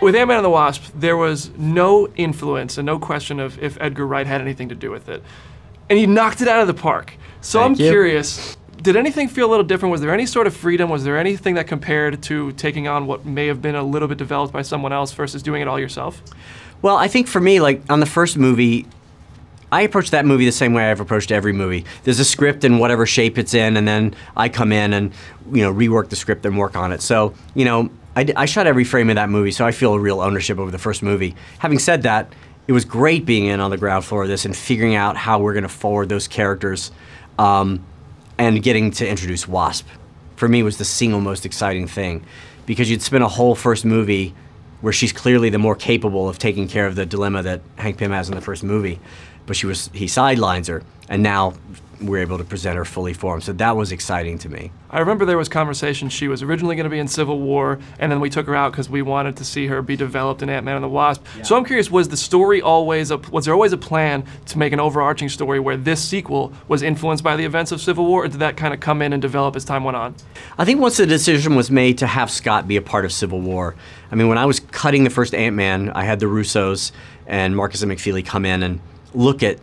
With Ant-Man and the Wasp, there was no influence and no question of if Edgar Wright had anything to do with it. And he knocked it out of the park. So I'm curious, did anything feel a little different? Was there any sort of freedom? Was there anything that compared to taking on what may have been a little bit developed by someone else versus doing it all yourself? Well, I think for me, like on the first movie, I approached that movie the same way I've approached every movie. There's a script in whatever shape it's in, and then I come in and, you know, rework the script and work on it. So, you know, I shot every frame of that movie, so I feel a real ownership over the first movie. Having said that, it was great being in on the ground floor of this and figuring out how we're going to forward those characters and getting to introduce Wasp. For me, was the single most exciting thing, because you'd spent a whole first movie where she's clearly the more capable of taking care of the dilemma that Hank Pym has in the first movie, but he sidelines her, and now we're able to present her fully formed. So that was exciting to me. I remember there was conversation, she was originally going to be in Civil War, and then we took her out because we wanted to see her be developed in Ant-Man and the Wasp. Yeah. So I'm curious, was there always a plan to make an overarching story where this sequel was influenced by the events of Civil War, or did that kind of come in and develop as time went on? I think once the decision was made to have Scott be a part of Civil War, I mean, when I was cutting the first Ant-Man, I had the Russos and Marcus and McFeely come in and look at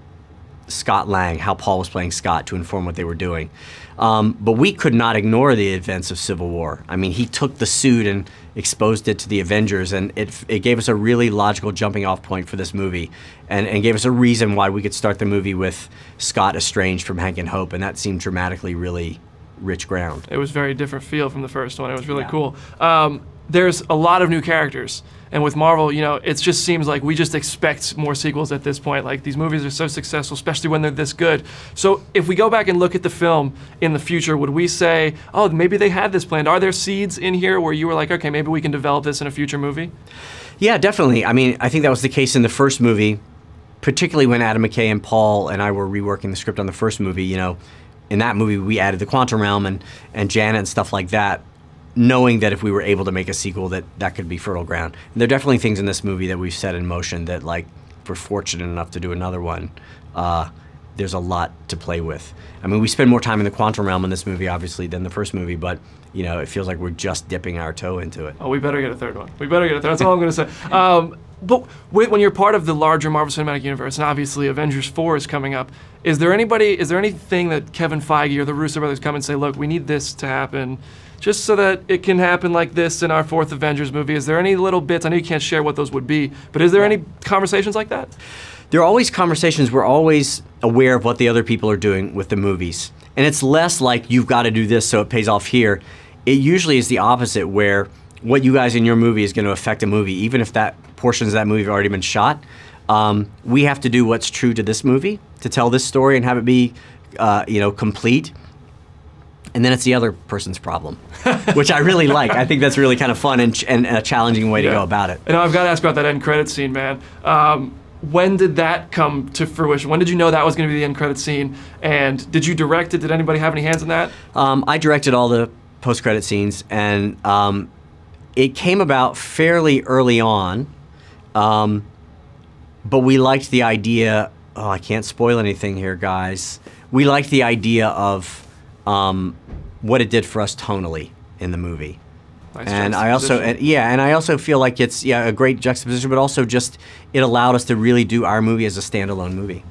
Scott Lang, how Paul was playing Scott, to inform what they were doing. But we could not ignore the events of Civil War. I mean, he took the suit and exposed it to the Avengers, and it gave us a really logical jumping off point for this movie, and gave us a reason why we could start the movie with Scott estranged from Hank and Hope, and that seemed dramatically really rich ground. It was a very different feel from the first one. It was really cool. There's a lot of new characters. And with Marvel, you know, it just seems like we just expect more sequels at this point. Like, these movies are so successful, especially when they're this good. So if we go back and look at the film in the future, would we say, oh, maybe they had this planned? Are there seeds in here where you were like, okay, maybe we can develop this in a future movie? Yeah, definitely. I mean, I think that was the case in the first movie, particularly when Adam McKay and Paul and I were reworking the script on the first movie. You know, in that movie, we added the quantum realm and Janet and stuff like that, knowing that if we were able to make a sequel, that could be fertile ground. And there are definitely things in this movie that we've set in motion that, like, if we're fortunate enough to do another one, there's a lot to play with. I mean, we spend more time in the quantum realm in this movie, obviously, than the first movie, but, you know, it feels like we're just dipping our toe into it. Oh, we better get a third one. We better get a third. That's all I'm going to say. But when you're part of the larger Marvel Cinematic Universe, and obviously Avengers 4 is coming up, is there anything that Kevin Feige or the Russo brothers come and say, look, we need this to happen, just so that it can happen like this in our fourth Avengers movie? Is there any little bits, I know you can't share what those would be, but is there any conversations like that? There are always conversations. We're always aware of what the other people are doing with the movies. And it's less like, you've got to do this so it pays off here. It usually is the opposite, where what you guys in your movie is going to affect a movie, even if that portions of that movie have already been shot. We have to do what's true to this movie to tell this story and have it be, you know, complete. And then it's the other person's problem, which I really like. I think that's really kind of fun and a challenging way to go about it. And I've got to ask about that end credit scene, man. When did that come to fruition? When did you know that was going to be the end credit scene? And did you direct it? Did anybody have any hands in that? I directed all the post-credit scenes, and it came about fairly early on, but we liked the idea. Oh, I can't spoil anything here, guys. We liked the idea of what it did for us tonally in the movie. Nice and I also feel like it's a great juxtaposition, but also just it allowed us to really do our movie as a standalone movie.